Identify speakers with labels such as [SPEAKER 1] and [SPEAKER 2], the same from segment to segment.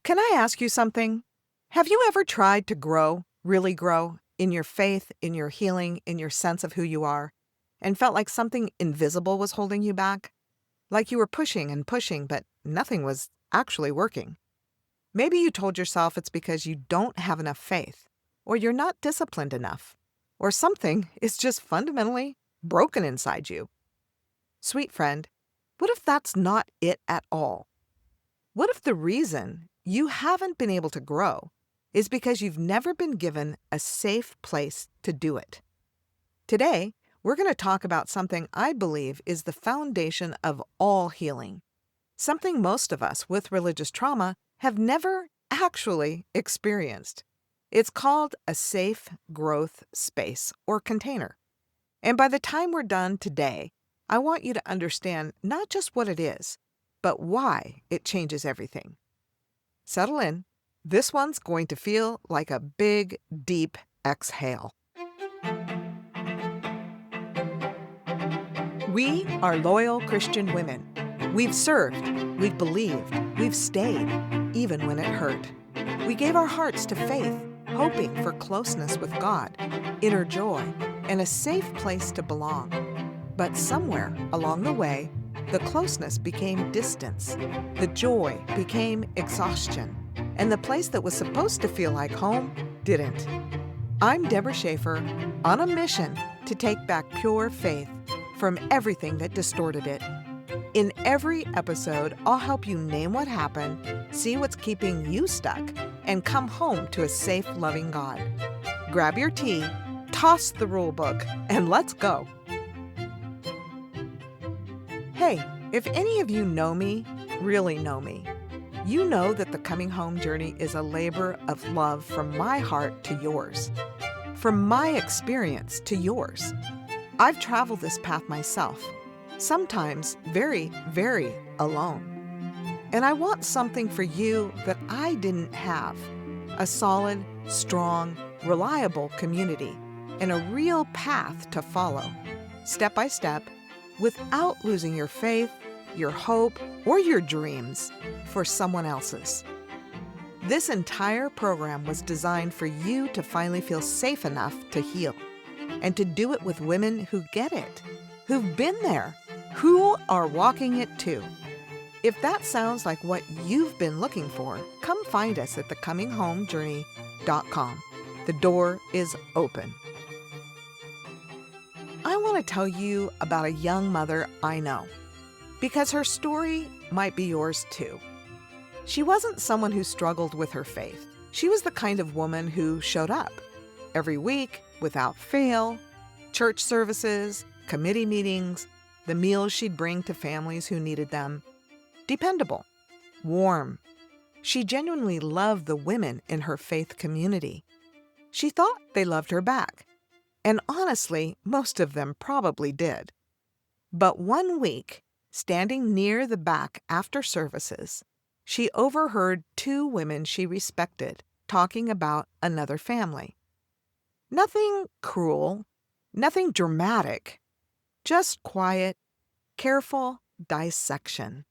[SPEAKER 1] Can I ask you something? Have you ever tried to grow, really grow, in your faith, in your healing, in your sense of who you are, and felt like something invisible was holding you back? Like you were pushing and pushing, but nothing was actually working. Maybe you told yourself it's because you don't have enough faith, or you're not disciplined enough, or something is just fundamentally broken inside you. Sweet friend, what if that's not it at all? What if the reason you haven't been able to grow is because you've never been given a safe place to do it? Today, we're going to talk about something I believe is the foundation of all healing, something most of us with religious trauma have never actually experienced. It's called a safe growth space or container. And by the time we're done today, I want you to understand not just what it is, but why it changes everything. Settle in. This one's going to feel like a big, deep exhale. We are loyal Christian women. We've served, we've believed, we've stayed, even when it hurt. We gave our hearts to faith, hoping for closeness with God, inner joy, and a safe place to belong. But somewhere along the way, the closeness became distance, the joy became exhaustion, and the place that was supposed to feel like home didn't. I'm Debra Schaefer, on a mission to take back pure faith from everything that distorted it. In every episode, I'll help you name what happened, see what's keeping you stuck, and come home to a safe, loving God. Grab your tea, toss the rule book, and let's go. Hey, if any of you know me, really know me, you know that the coming home journey is a labor of love from my heart to yours, from my experience to yours. I've traveled this path myself, sometimes very, very alone. And I want something for you that I didn't have, a solid, strong, reliable community, and a real path to follow, step by step, without losing your faith, your hope, or your dreams for someone else's. This entire program was designed for you to finally feel safe enough to heal, and to do it with women who get it, who've been there, who are walking it too. If that sounds like what you've been looking for, come find us at thecominghomejourney.com. The door is open. I want to tell you about a young mother I know, because her story might be yours too. She wasn't someone who struggled with her faith. She was the kind of woman who showed up every week, without fail, church services, committee meetings, the meals she'd bring to families who needed them. Dependable, warm. She genuinely loved the women in her faith community. She thought they loved her back. And honestly, most of them probably did. But one week, standing near the back after services, she overheard two women she respected talking about another family. Nothing cruel, nothing dramatic, just quiet, careful dissection.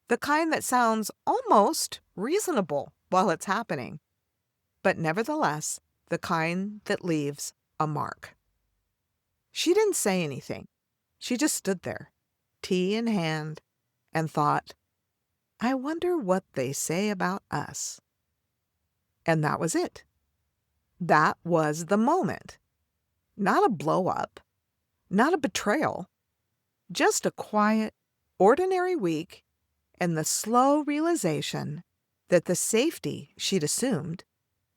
[SPEAKER 1] The kind that sounds almost reasonable while it's happening, but nevertheless, the kind that leaves a mark. She didn't say anything. She just stood there, tea in hand, and thought, I wonder what they say about us. And that was it. That was the moment. Not a blow-up, not a betrayal, just a quiet, ordinary week and the slow realization that the safety she'd assumed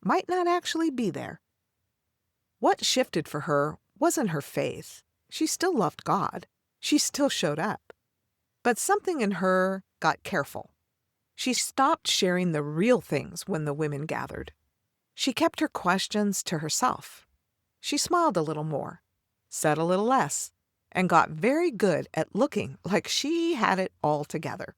[SPEAKER 1] might not actually be there. What shifted for her wasn't her faith. She still loved God. She still showed up. But something in her got careful. She stopped sharing the real things when the women gathered. She kept her questions to herself. She smiled a little more, said a little less, and got very good at looking like she had it all together.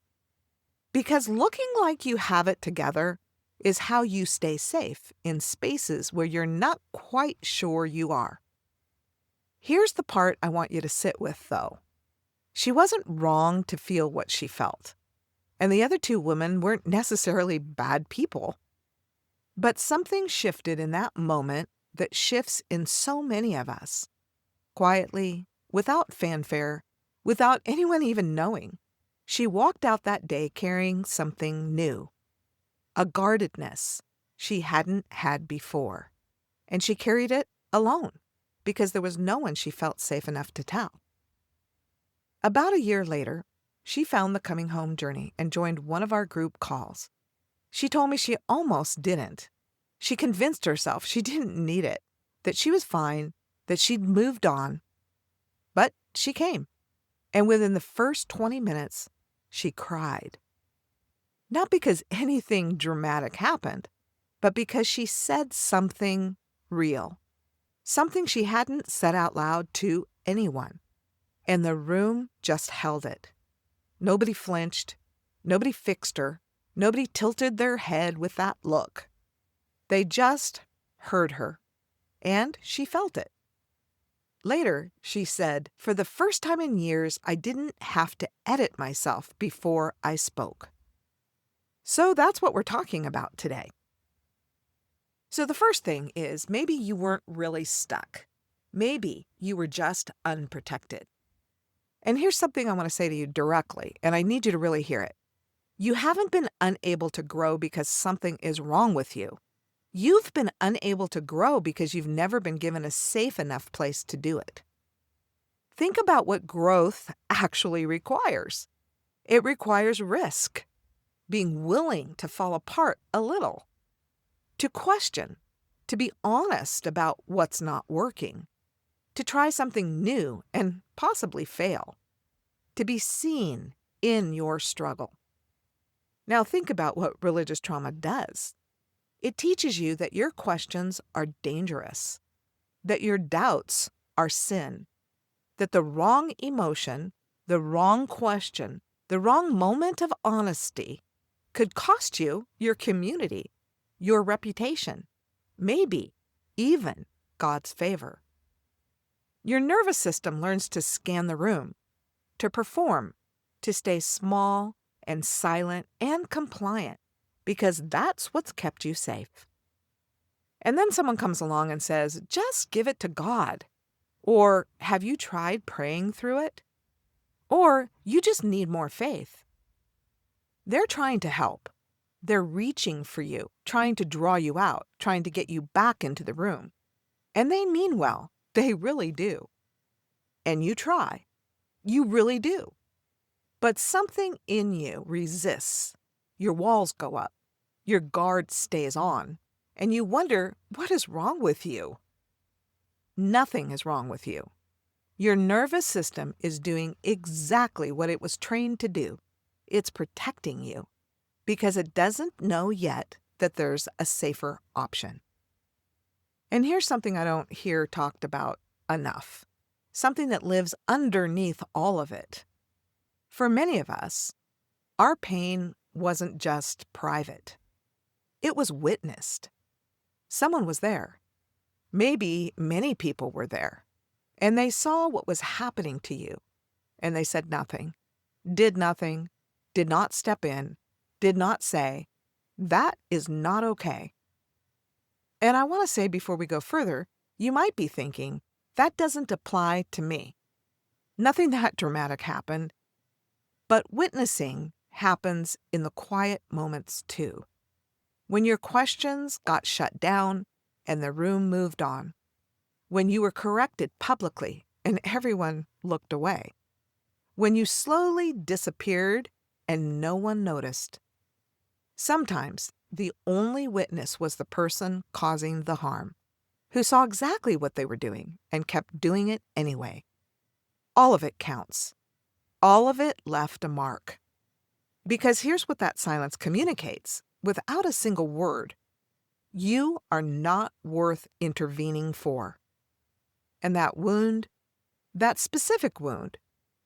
[SPEAKER 1] Because looking like you have it together is how you stay safe in spaces where you're not quite sure you are. Here's the part I want you to sit with, though. She wasn't wrong to feel what she felt. And the other two women weren't necessarily bad people. But something shifted in that moment that shifts in so many of us. Quietly, without fanfare, without anyone even knowing, she walked out that day carrying something new, a guardedness she hadn't had before. And she carried it alone because there was no one she felt safe enough to tell. About a year later, she found the coming home journey and joined one of our group calls. She told me she almost didn't. She convinced herself she didn't need it, that she was fine, that she'd moved on. But she came, and within the first 20 minutes, she cried. Not because anything dramatic happened, but because she said something real, something she hadn't said out loud to anyone. And the room just held it. Nobody flinched. Nobody fixed her. Nobody tilted their head with that look. They just heard her, and she felt it. Later, she said, "For the first time in years, I didn't have to edit myself before I spoke." So that's what we're talking about today. So the first thing is maybe you weren't really stuck. Maybe you were just unprotected. And here's something I want to say to you directly, and I need you to really hear it. You haven't been unable to grow because something is wrong with you. You've been unable to grow because you've never been given a safe enough place to do it. Think about what growth actually requires. It requires risk, being willing to fall apart a little, to question, to be honest about what's not working, to try something new and possibly fail, to be seen in your struggle. Now think about what religious trauma does. It teaches you that your questions are dangerous, that your doubts are sin, that the wrong emotion, the wrong question, the wrong moment of honesty could cost you your community, your reputation, maybe even God's favor. Your nervous system learns to scan the room, to perform, to stay small and silent and compliant, because that's what's kept you safe. And then someone comes along and says, "Just give it to God." Or, "Have you tried praying through it?" Or, "You just need more faith." They're trying to help. They're reaching for you, trying to draw you out, trying to get you back into the room. And they mean well. They really do. And you try. You really do. But something in you resists. Your walls go up. Your guard stays on. And you wonder, what is wrong with you? Nothing is wrong with you. Your nervous system is doing exactly what it was trained to do. It's protecting you because it doesn't know yet that there's a safer option. And here's something I don't hear talked about enough, something that lives underneath all of it. For many of us, our pain wasn't just private. It was witnessed. Someone was there. Maybe many people were there. And they saw what was happening to you. And they said nothing, did not step in, did not say, "That is not okay." And I want to say before we go further, you might be thinking, that doesn't apply to me. Nothing that dramatic happened. But witnessing happens in the quiet moments too. When your questions got shut down and the room moved on. When you were corrected publicly and everyone looked away. When you slowly disappeared and no one noticed. Sometimes the only witness was the person causing the harm, who saw exactly what they were doing and kept doing it anyway. All of it counts. All of it left a mark. Because here's what that silence communicates, without a single word. You are not worth intervening for. And that wound, that specific wound,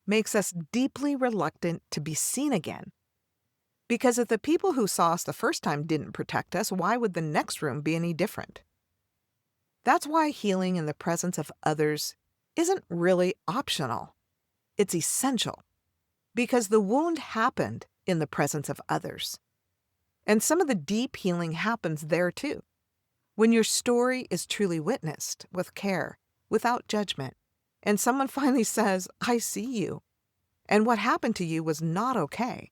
[SPEAKER 1] makes us deeply reluctant to be seen again. Because if the people who saw us the first time didn't protect us, why would the next room be any different? That's why healing in the presence of others isn't really optional. It's essential. Because the wound happened in the presence of others. And some of the deep healing happens there too. When your story is truly witnessed with care, without judgment, and someone finally says, "I see you, and what happened to you was not okay."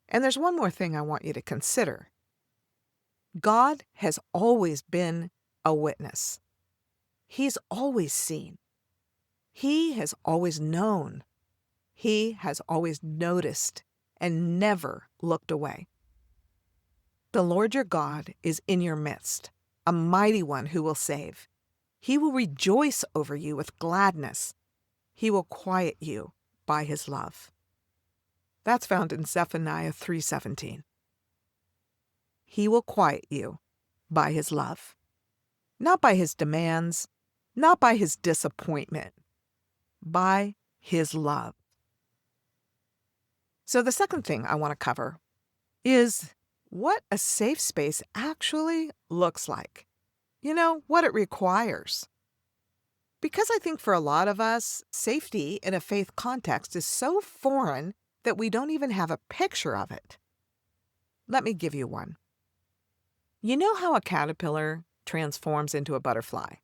[SPEAKER 1] And there's one more thing I want you to consider. God has always been a witness. He's always seen. He has always known. He has always noticed and never looked away. The Lord your God is in your midst, a mighty one who will save. He will rejoice over you with gladness. He will quiet you by his love. That's found in Zephaniah 3:17. He will quiet you by his love. Not by his demands, not by his disappointment, by his love. So the second thing I want to cover is what a safe space actually looks like. What it requires. Because I think for a lot of us, safety in a faith context is so foreign that we don't even have a picture of it. Let me give you one. You know how a caterpillar transforms into a butterfly?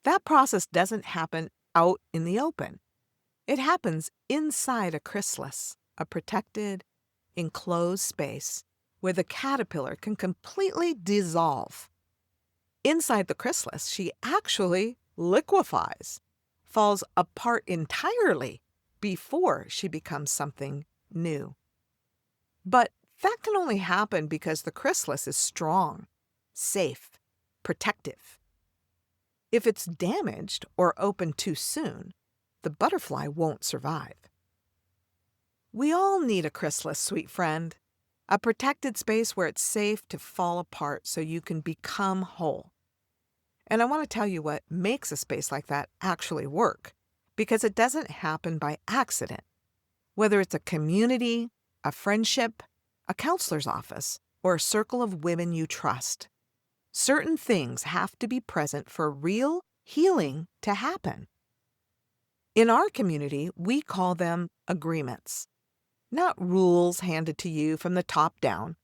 [SPEAKER 1] That process doesn't happen out in the open. It happens inside a chrysalis, a protected, enclosed space where the caterpillar can completely dissolve. Inside the chrysalis, she actually liquefies, falls apart entirely before she becomes something new. But that can only happen because the chrysalis is strong, safe, protective. If it's damaged or opened too soon, the butterfly won't survive. We all need a chrysalis, sweet friend, a protected space where it's safe to fall apart so you can become whole. And I want to tell you what makes a space like that actually work, because it doesn't happen by accident. Whether it's a community, a friendship, a counselor's office, or a circle of women you trust, certain things have to be present for real healing to happen. In our community, we call them agreements. Not rules handed to you from the top down,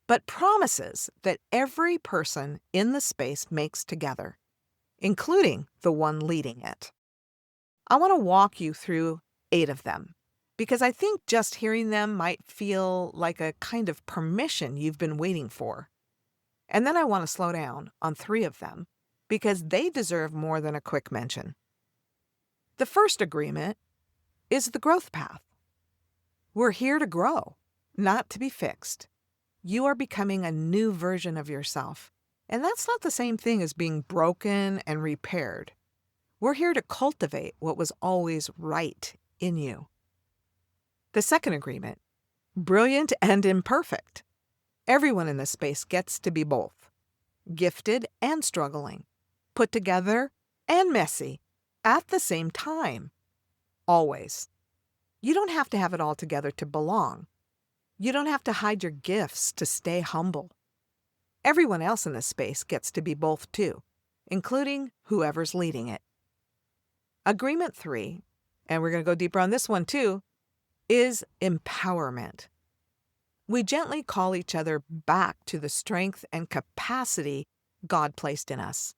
[SPEAKER 1] but promises that every person in the space makes together, including the one leading it. I want to walk you through 8 of them, because I think just hearing them might feel like a kind of permission you've been waiting for. And then I want to slow down on 3 of them, because they deserve more than a quick mention. The first agreement is the growth path. We're here to grow, not to be fixed. You are becoming a new version of yourself, and that's not the same thing as being broken and repaired. We're here to cultivate what was always right in you. The second agreement, brilliant and imperfect. Everyone in this space gets to be both, gifted and struggling, put together and messy, at the same time. Always. You don't have to have it all together to belong. You don't have to hide your gifts to stay humble. Everyone else in this space gets to be both too, including whoever's leading it. Agreement 3, and we're going to go deeper on this one too, is empowerment. We gently call each other back to the strength and capacity God placed in us,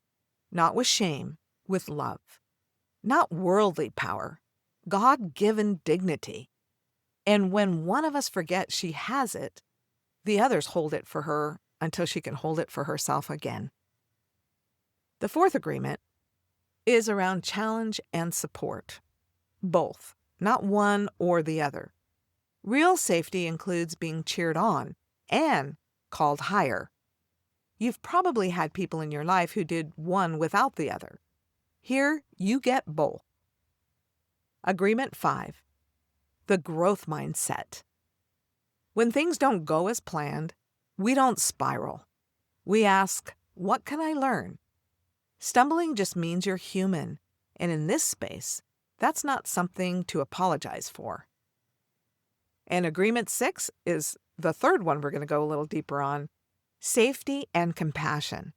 [SPEAKER 1] not with shame, with love. Not worldly power, God-given dignity. And when one of us forgets she has it, the others hold it for her until she can hold it for herself again. The fourth agreement is around challenge and support. Both, not one or the other. Real safety includes being cheered on and called higher. You've probably had people in your life who did one without the other. Here, you get both. Agreement 5, the growth mindset. When things don't go as planned, we don't spiral. We ask, what can I learn? Stumbling just means you're human, and in this space, that's not something to apologize for. And agreement 6 is the third one we're going to go a little deeper on, safety and compassion.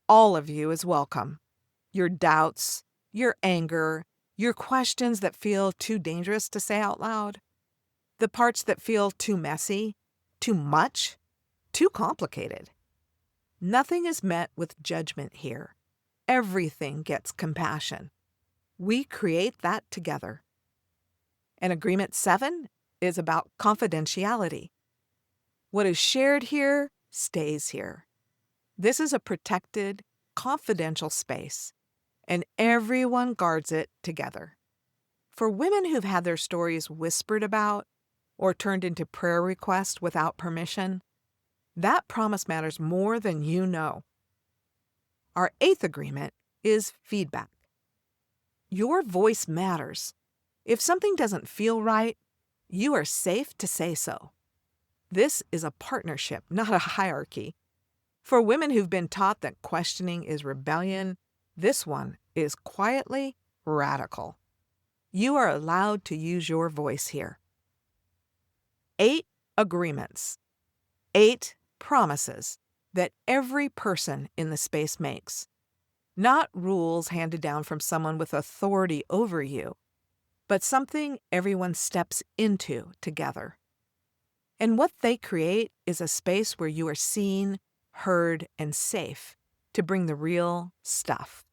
[SPEAKER 1] All of you is welcome. Your doubts, your anger, your questions that feel too dangerous to say out loud. The parts that feel too messy, too much, too complicated. Nothing is met with judgment here. Everything gets compassion. We create that together. And Agreement 7 is about confidentiality. What is shared here stays here. This is a protected, confidential space, and everyone guards it together. For women who've had their stories whispered about or turned into prayer requests without permission, that promise matters more than you know. Our 8th agreement is feedback. Your voice matters. If something doesn't feel right, you are safe to say so. This is a partnership, not a hierarchy. For women who've been taught that questioning is rebellion, this one is quietly radical. You are allowed to use your voice here. 8 agreements. 8 promises that every person in the space makes. Not rules handed down from someone with authority over you, but something everyone steps into together. And what they create is a space where you are seen, heard, and safe to bring the real stuff.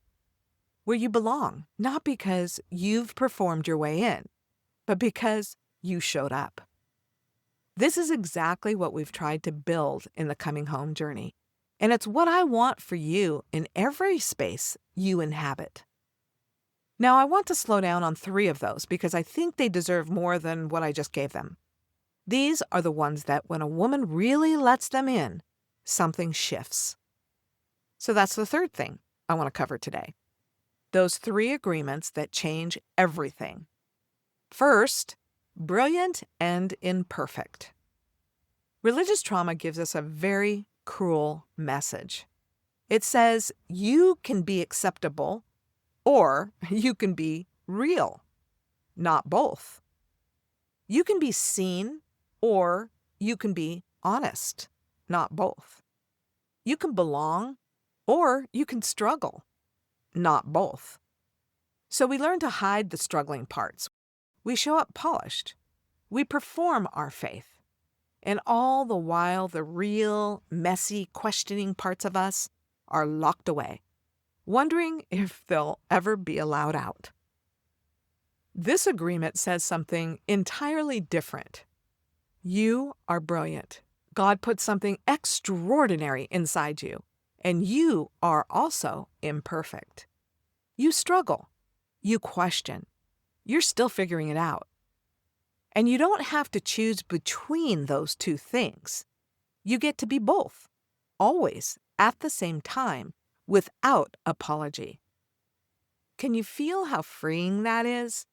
[SPEAKER 1] Where you belong, not because you've performed your way in, but because you showed up. This is exactly what we've tried to build in the Coming Home journey. And it's what I want for you in every space you inhabit. Now, I want to slow down on 3 of those because I think they deserve more than what I just gave them. These are the ones that when a woman really lets them in, something shifts. So that's the 3rd thing I want to cover today. Those 3 agreements that change everything. First, brilliant and imperfect. Religious trauma gives us a very cruel message. It says you can be acceptable or you can be real, not both. You can be seen or you can be honest, not both. You can belong or you can struggle, not both. So we learn to hide the struggling parts. We show up polished. We perform our faith. And all the while, the real, messy, questioning parts of us are locked away, wondering if they'll ever be allowed out. This agreement says something entirely different. You are brilliant. God put something extraordinary inside you, and you are also imperfect. You struggle. You question. You're still figuring it out. And you don't have to choose between those 2 things. You get to be both, always, at the same time, without apology. Can you feel how freeing that is?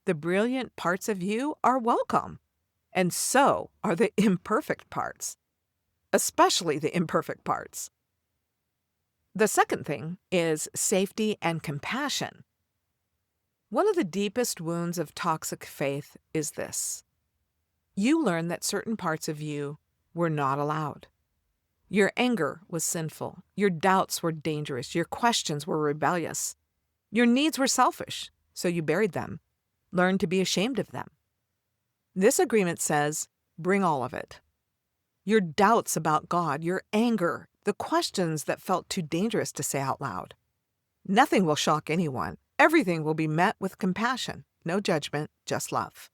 [SPEAKER 1] The brilliant parts of you are welcome, and so are the imperfect parts, especially the imperfect parts. The second thing is safety and compassion. One of the deepest wounds of toxic faith is this. You learn that certain parts of you were not allowed. Your anger was sinful. Your doubts were dangerous. Your questions were rebellious. Your needs were selfish, so you buried them. Learned to be ashamed of them. This agreement says, bring all of it. Your doubts about God, your anger, the questions that felt too dangerous to say out loud. Nothing will shock anyone. Everything will be met with compassion, no judgment, just love.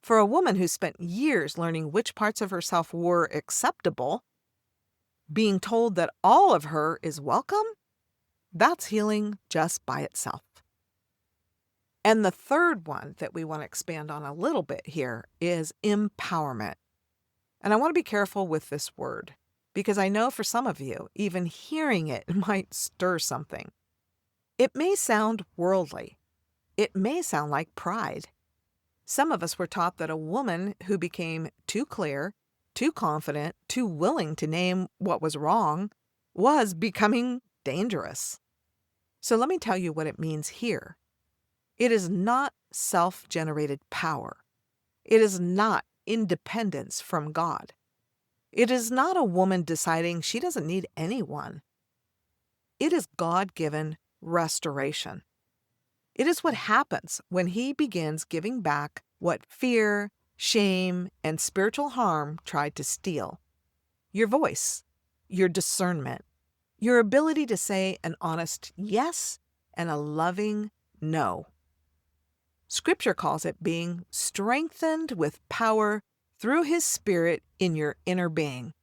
[SPEAKER 1] For a woman who spent years learning which parts of herself were acceptable, being told that all of her is welcome, that's healing just by itself. And the third one that we want to expand on a little bit here is empowerment. And I want to be careful with this word because I know for some of you, even hearing it might stir something. It may sound worldly. It may sound like pride. Some of us were taught that a woman who became too clear, too confident, too willing to name what was wrong was becoming dangerous. So let me tell you what it means here. It is not self-generated power. It is not independence from God. It is not a woman deciding she doesn't need anyone. It is God-given restoration. It is what happens when He begins giving back what fear, shame, and spiritual harm tried to steal. Your voice, your discernment, your ability to say an honest yes and a loving no. Scripture calls it being strengthened with power through His Spirit in your inner being.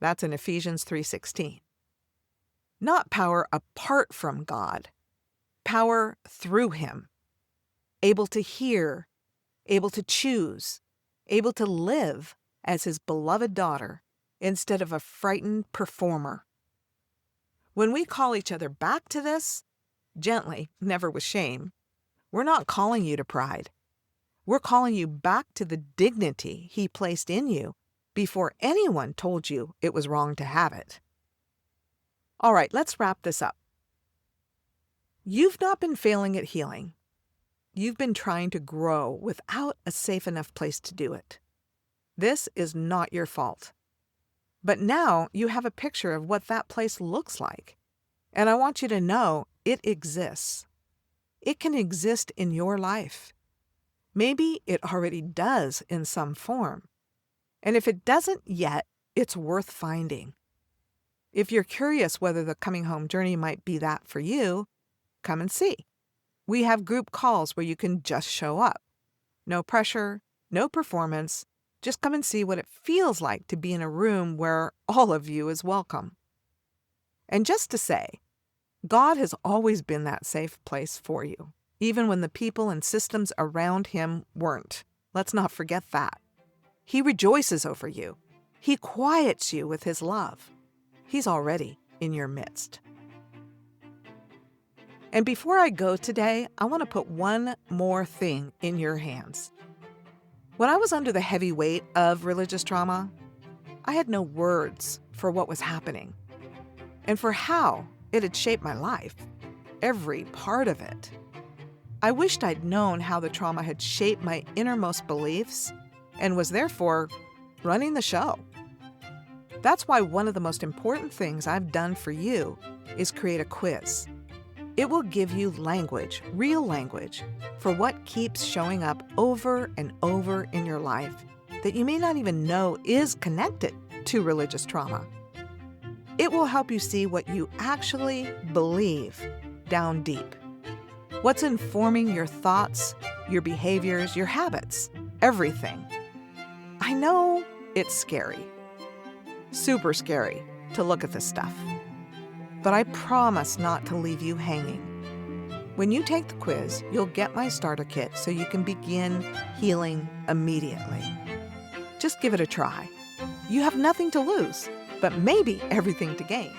[SPEAKER 1] That's in Ephesians 3:16. Not power apart from God, power through Him. Able to hear, able to choose, able to live as His beloved daughter instead of a frightened performer. When we call each other back to this, gently, never with shame, we're not calling you to pride. We're calling you back to the dignity He placed in you before anyone told you it was wrong to have it. All right, let's wrap this up. You've not been failing at healing. You've been trying to grow without a safe enough place to do it. This is not your fault. But now you have a picture of what that place looks like. And I want you to know it exists. It can exist in your life. Maybe it already does in some form. And if it doesn't yet, it's worth finding. If you're curious whether the coming home journey might be that for you, come and see. We have group calls where you can just show up. No pressure, no performance. Just come and see what it feels like to be in a room where all of you is welcome. And just to say, God has always been that safe place for you, even when the people and systems around Him weren't. Let's not forget that. He rejoices over you. He quiets you with His love. He's already in your midst. And before I go today, I want to put one more thing in your hands. When I was under the heavy weight of religious trauma, I had no words for what was happening and for how it had shaped my life, every part of it. I wished I'd known how the trauma had shaped my innermost beliefs and was therefore running the show. That's why one of the most important things I've done for you is create a quiz. It will give you language, real language, for what keeps showing up over and over in your life that you may not even know is connected to religious trauma. It will help you see what you actually believe down deep. What's informing your thoughts, your behaviors, your habits, everything. I know it's scary, super scary to look at this stuff. But I promise not to leave you hanging. When you take the quiz, you'll get my starter kit so you can begin healing immediately. Just give it a try. You have nothing to lose, but maybe everything to gain.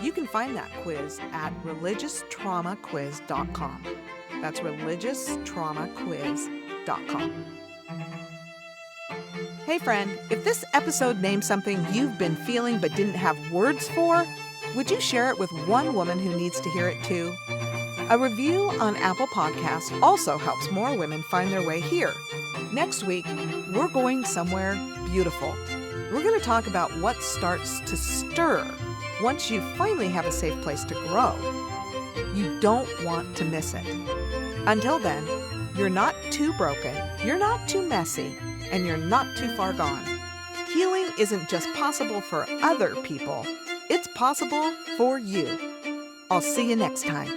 [SPEAKER 1] You can find that quiz at religiostraumaquiz.com. That's religiostraumaquiz.com. Hey friend, if this episode named something you've been feeling but didn't have words for, would you share it with one woman who needs to hear it too? A review on Apple Podcasts also helps more women find their way here. Next week, we're going somewhere beautiful. We're going to talk about what starts to stir once you finally have a safe place to grow. You don't want to miss it. Until then, you're not too broken, you're not too messy, and you're not too far gone. Healing isn't just possible for other people. It's possible for you. I'll see you next time.